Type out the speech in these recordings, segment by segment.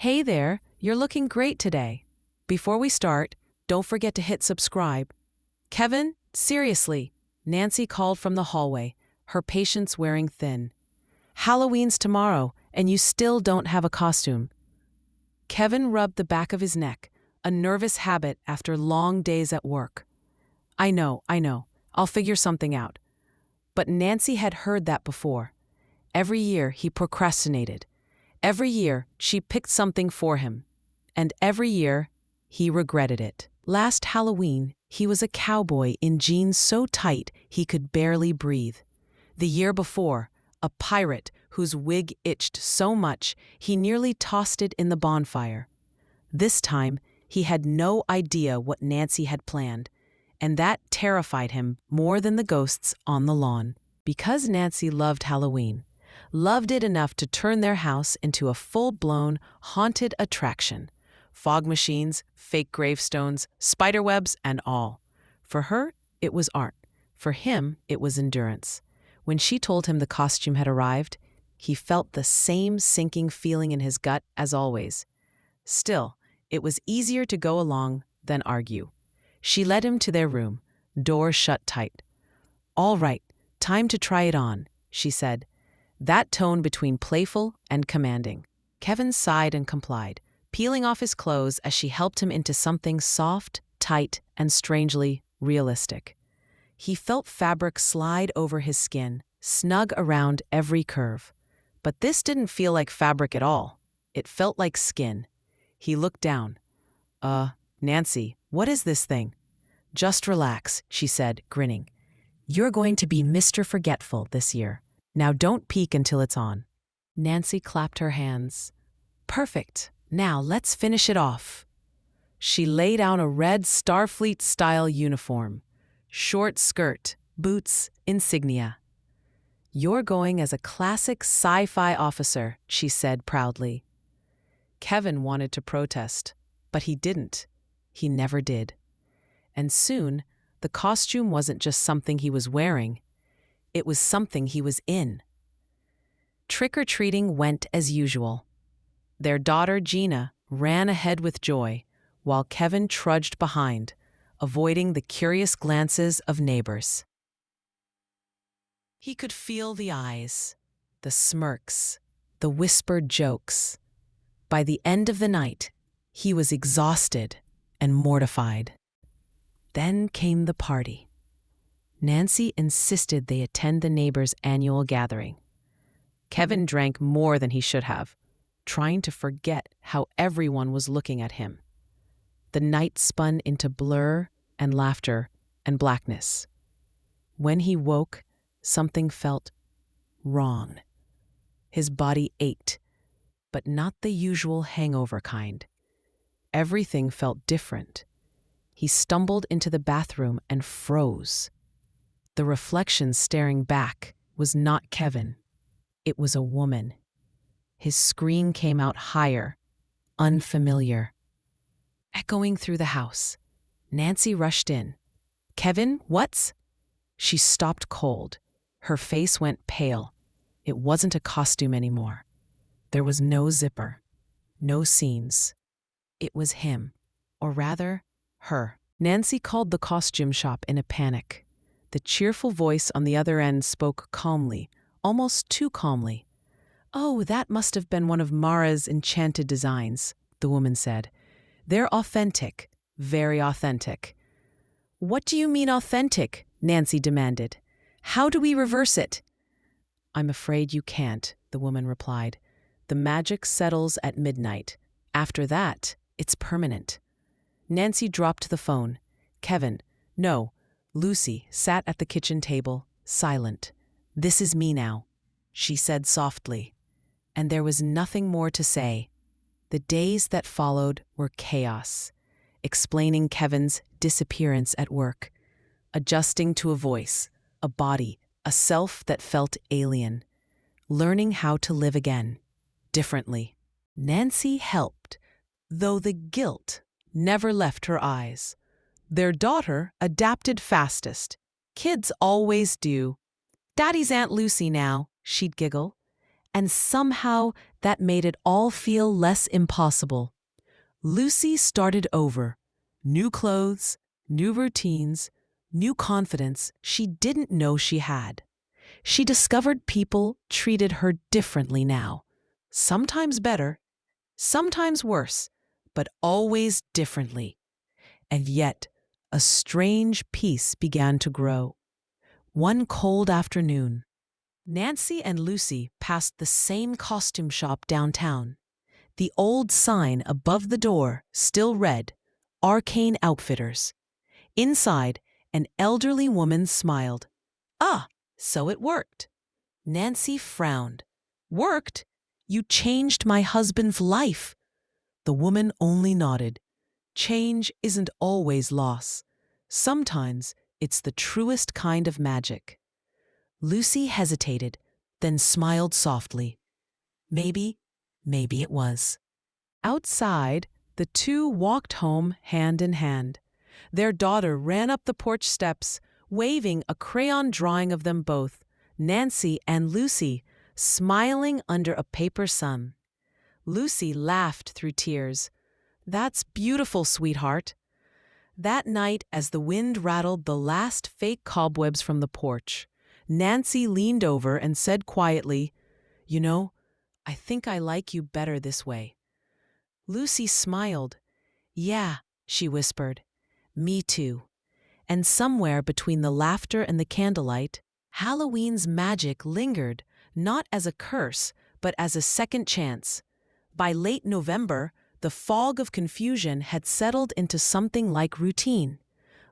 Hey there, you're looking great today. Before we start, don't forget to hit subscribe. Kevin, seriously, Nancy called from the hallway, her patience wearing thin. Halloween's tomorrow, and you still don't have a costume. Kevin rubbed the back of his neck, a nervous habit after long days at work. I know, I'll figure something out. But Nancy had heard that before. Every year he procrastinated. Every year, she picked something for him. And every year, he regretted it. Last Halloween, he was a cowboy in jeans so tight he could barely breathe. The year before, a pirate whose wig itched so much he nearly tossed it in the bonfire. This time, he had no idea what Nancy had planned, and that terrified him more than the ghosts on the lawn. Because Nancy loved Halloween, loved it enough to turn their house into a full-blown, haunted attraction. Fog machines, fake gravestones, spiderwebs, and all. For her, it was art. For him, it was endurance. When she told him the costume had arrived, he felt the same sinking feeling in his gut as always. Still, it was easier to go along than argue. She led him to their room, door shut tight. "All right, time to try it on," she said. That tone between playful and commanding. Kevin sighed and complied, peeling off his clothes as she helped him into something soft, tight, and strangely realistic. He felt fabric slide over his skin, snug around every curve. But this didn't feel like fabric at all. It felt like skin. He looked down. Nancy, what is this thing?" "Just relax," she said, grinning. "You're going to be Mr. Forgetful this year. Now don't peek until it's on." Nancy clapped her hands. "Perfect. Now let's finish it off." She laid out a red Starfleet-style uniform. Short skirt, boots, insignia. "You're going as a classic sci-fi officer," she said proudly. Kevin wanted to protest, but he didn't. He never did. And soon, the costume wasn't just something he was wearing. It was something he was in. Trick-or-treating went as usual. Their daughter, Gina, ran ahead with joy, while Kevin trudged behind, avoiding the curious glances of neighbors. He could feel the eyes, the smirks, the whispered jokes. By the end of the night, he was exhausted and mortified. Then came the party. Nancy insisted they attend the neighbors' annual gathering. Kevin drank more than he should have, trying to forget how everyone was looking at him. The night spun into blur and laughter and blackness. When he woke, something felt wrong. His body ached, but not the usual hangover kind. Everything felt different. He stumbled into the bathroom and froze. The reflection staring back was not Kevin. It was a woman. His scream came out higher, unfamiliar. Echoing through the house, Nancy rushed in. "Kevin, what's?" She stopped cold. Her face went pale. It wasn't a costume anymore. There was no zipper, no seams. It was him, or rather, her. Nancy called the costume shop in a panic. The cheerful voice on the other end spoke calmly, almost too calmly. "Oh, that must have been one of Mara's enchanted designs," the woman said. "They're authentic, very authentic." "What do you mean authentic?" Nancy demanded. "How do we reverse it?" "I'm afraid you can't," the woman replied. "The magic settles at midnight. After that, it's permanent." Nancy dropped the phone. Kevin, no, Lucy, sat at the kitchen table, silent. "This is me now," she said softly. And there was nothing more to say. The days that followed were chaos, explaining Kevin's disappearance at work, adjusting to a voice, a body, a self that felt alien, learning how to live again, differently. Nancy helped, though the guilt never left her eyes. Their daughter adapted fastest. Kids always do. "Daddy's Aunt Lucy now," she'd giggle. And somehow that made it all feel less impossible. Lucy started over. New clothes, new routines, new confidence she didn't know she had. She discovered people treated her differently now. Sometimes better, sometimes worse, but always differently. And yet, a strange peace began to grow. One cold afternoon, Nancy and Lucy passed the same costume shop downtown. The old sign above the door still read, Arcane Outfitters. Inside, an elderly woman smiled. Ah, so it worked. Nancy frowned. Worked? You changed my husband's life. The woman only nodded. Change isn't always loss. Sometimes it's the truest kind of magic. Lucy hesitated, then smiled softly. Maybe it was. Outside, the two walked home hand in hand. Their daughter ran up the porch steps, waving a crayon drawing of them both, Nancy and Lucy, smiling under a paper sun. Lucy laughed through tears. That's beautiful, sweetheart. That night, as the wind rattled the last fake cobwebs from the porch, Nancy leaned over and said quietly, You know, I think I like you better this way. Lucy smiled. Yeah, she whispered. Me too. And somewhere between the laughter and the candlelight, Halloween's magic lingered, not as a curse, but as a second chance. By late November, the fog of confusion had settled into something like routine.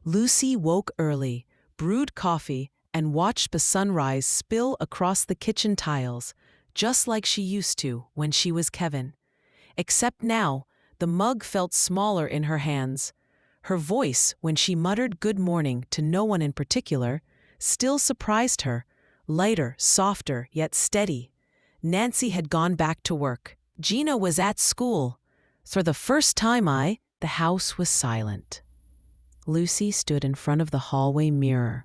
Lucy woke early, brewed coffee, and watched the sunrise spill across the kitchen tiles, just like she used to when she was Kevin. Except now, the mug felt smaller in her hands. Her voice, when she muttered good morning to no one in particular, still surprised her, lighter, softer, yet steady. Nancy had gone back to work. Gina was at school. For the first time the house was silent. Lucy stood in front of the hallway mirror,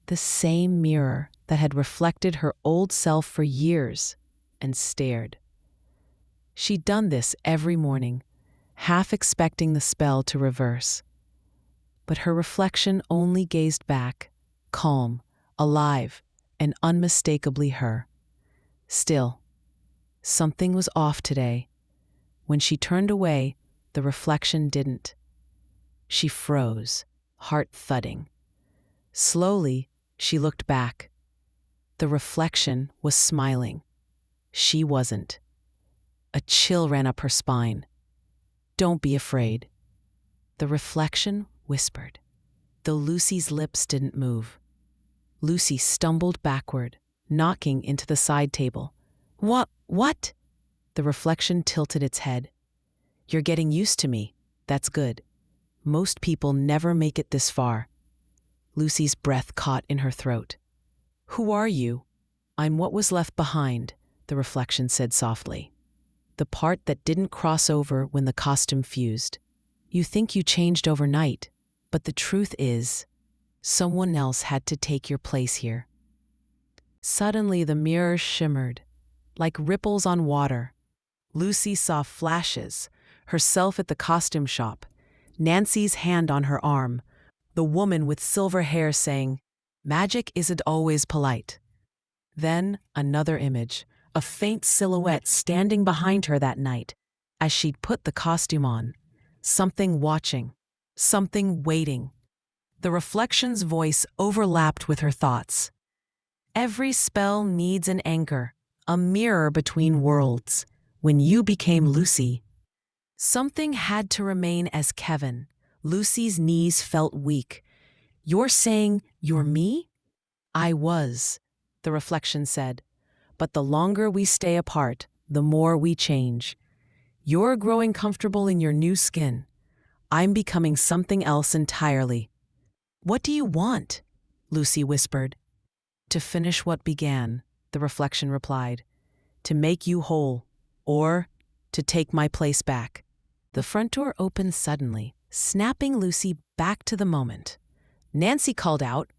the same mirror that had reflected her old self for years, and stared. She'd done this every morning, half expecting the spell to reverse. But her reflection only gazed back, calm, alive, and unmistakably her. Still, something was off today. When she turned away, the reflection didn't. She froze, heart thudding. Slowly, she looked back. The reflection was smiling. She wasn't. A chill ran up her spine. Don't be afraid. The reflection whispered, though Lucy's lips didn't move. Lucy stumbled backward, knocking into the side table. What? The reflection tilted its head. You're getting used to me. That's good. Most people never make it this far. Lucy's breath caught in her throat. Who are you? I'm what was left behind, the reflection said softly. The part that didn't cross over when the costume fused. You think you changed overnight, but the truth is, someone else had to take your place here. Suddenly the mirror shimmered, like ripples on water. Lucy saw flashes, herself at the costume shop, Nancy's hand on her arm, the woman with silver hair saying, Magic isn't always polite. Then another image, a faint silhouette standing behind her that night, as she'd put the costume on. Something watching, something waiting. The reflection's voice overlapped with her thoughts. Every spell needs an anchor, a mirror between worlds. When you became Lucy, something had to remain as Kevin. Lucy's knees felt weak. You're saying you're me? I was, the reflection said. But the longer we stay apart, the more we change. You're growing comfortable in your new skin. I'm becoming something else entirely. What do you want? Lucy whispered. To finish what began, the reflection replied. To make you whole, or to take my place back. The front door opened suddenly, snapping Lucy back to the moment. Nancy called out,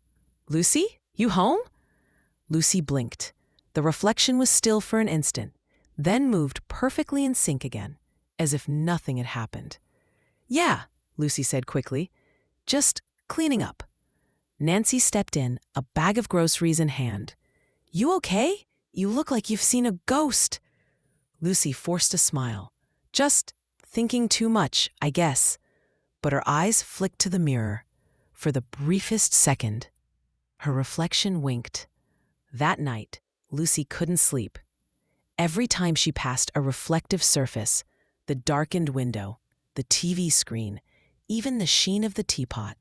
Lucy, you home? Lucy blinked. The reflection was still for an instant, then moved perfectly in sync again, as if nothing had happened. "Yeah," Lucy said quickly. "Just cleaning up." Nancy stepped in, a bag of groceries in hand. "You okay? You look like you've seen a ghost." Lucy forced a smile. "Just thinking too much, I guess." But her eyes flicked to the mirror. For the briefest second, her reflection winked. That night, Lucy couldn't sleep. Every time she passed a reflective surface, the darkened window, the TV screen, even the sheen of the teapot,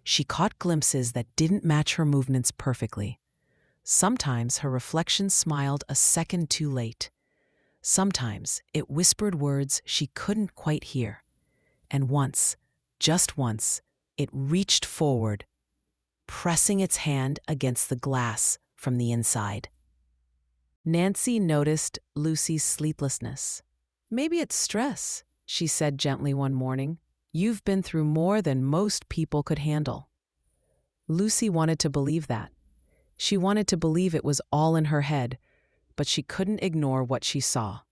she caught glimpses that didn't match her movements perfectly. Sometimes her reflection smiled a second too late. Sometimes it whispered words she couldn't quite hear. And once, just once, it reached forward, pressing its hand against the glass from the inside. Nancy noticed Lucy's sleeplessness. "Maybe it's stress," she said gently one morning. "You've been through more than most people could handle." Lucy wanted to believe that. She wanted to believe it was all in her head, but she couldn't ignore what she saw.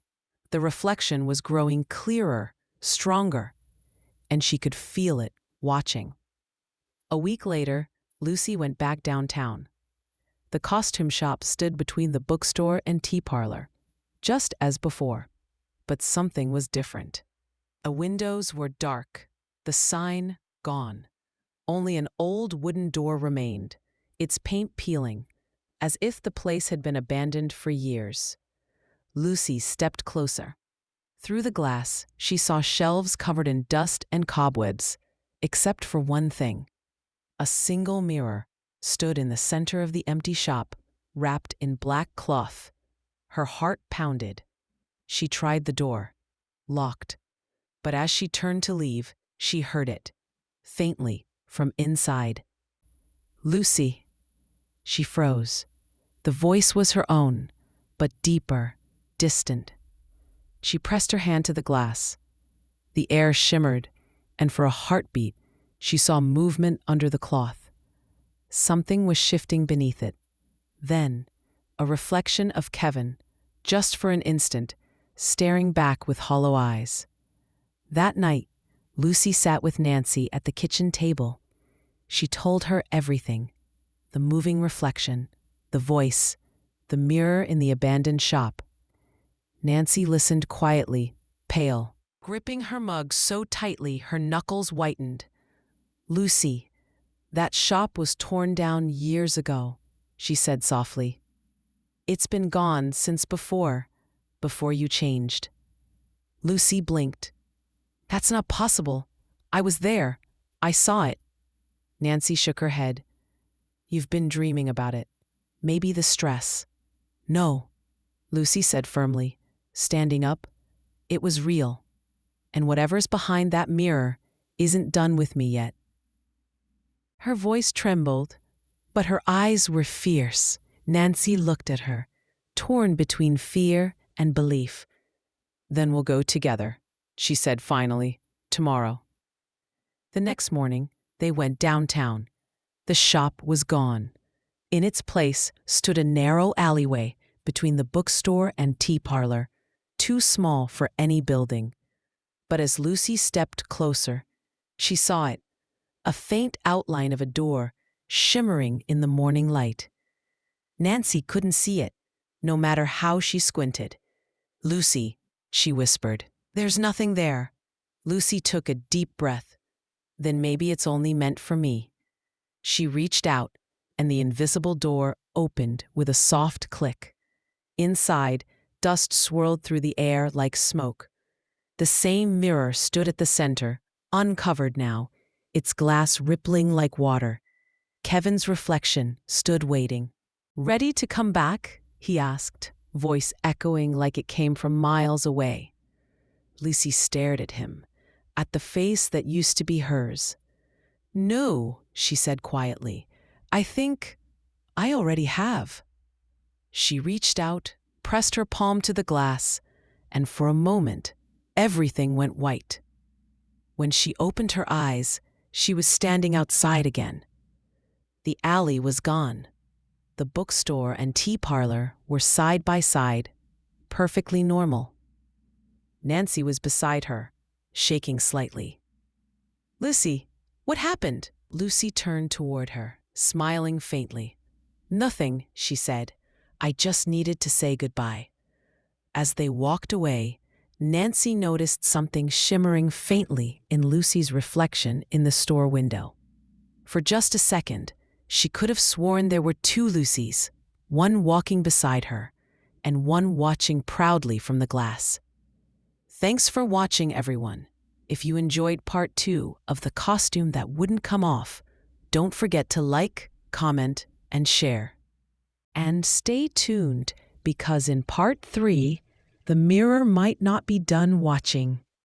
The reflection was growing clearer, stronger, and she could feel it watching. A week later, Lucy went back downtown. The costume shop stood between the bookstore and tea parlor, just as before. But something was different. The windows were dark, the sign gone. Only an old wooden door remained, its paint peeling, as if the place had been abandoned for years. Lucy stepped closer. Through the glass, she saw shelves covered in dust and cobwebs, except for one thing. A single mirror stood in the center of the empty shop, wrapped in black cloth. Her heart pounded. She tried the door, locked. But as she turned to leave, she heard it, faintly, from inside. "Lucy." She froze. The voice was her own, but deeper, distant. She pressed her hand to the glass. The air shimmered, and for a heartbeat, she saw movement under the cloth. Something was shifting beneath it. Then, a reflection of Kevin, just for an instant, staring back with hollow eyes. That night, Lucy sat with Nancy at the kitchen table. She told her everything: the moving reflection, the voice, the mirror in the abandoned shop. Nancy listened quietly, pale, gripping her mug so tightly her knuckles whitened. "Lucy, that shop was torn down years ago," she said softly. "It's been gone since before you changed." Lucy blinked. "That's not possible. I was there. I saw it." Nancy shook her head. "You've been dreaming about it. Maybe the stress." "No," Lucy said firmly, standing up. "It was real. And whatever's behind that mirror isn't done with me yet." Her voice trembled, but her eyes were fierce. Nancy looked at her, torn between fear and belief. "Then we'll go together," she said finally, "tomorrow." The next morning, they went downtown. The shop was gone. In its place stood a narrow alleyway between the bookstore and tea parlor, too small for any building. But as Lucy stepped closer, she saw it, a faint outline of a door shimmering in the morning light. Nancy couldn't see it, no matter how she squinted. "Lucy," she whispered, "there's nothing there." Lucy took a deep breath. "Then maybe it's only meant for me." She reached out, and the invisible door opened with a soft click. Inside, dust swirled through the air like smoke. The same mirror stood at the center, uncovered now, its glass rippling like water. Kevin's reflection stood waiting. "Ready to come back?" he asked, voice echoing like it came from miles away. Lucy stared at him, at the face that used to be hers. "No," she said quietly. "I think I already have." She reached out, pressed her palm to the glass, and for a moment, everything went white. When she opened her eyes, she was standing outside again. The alley was gone. the bookstore and tea parlor were side by side, perfectly normal. Nancy was beside her, shaking slightly. "Lucy, what happened?" Lucy turned toward her, smiling faintly. "Nothing," she said. "I just needed to say goodbye." As they walked away, Nancy noticed something shimmering faintly in Lucy's reflection in the store window. For just a second, she could have sworn there were two Lucys, one walking beside her, and one watching proudly from the glass. Thanks for watching, everyone. If you enjoyed part 2 of The Costume That Wouldn't Come Off, don't forget to like, comment, and share. And stay tuned, because in part 3, the mirror might not be done watching.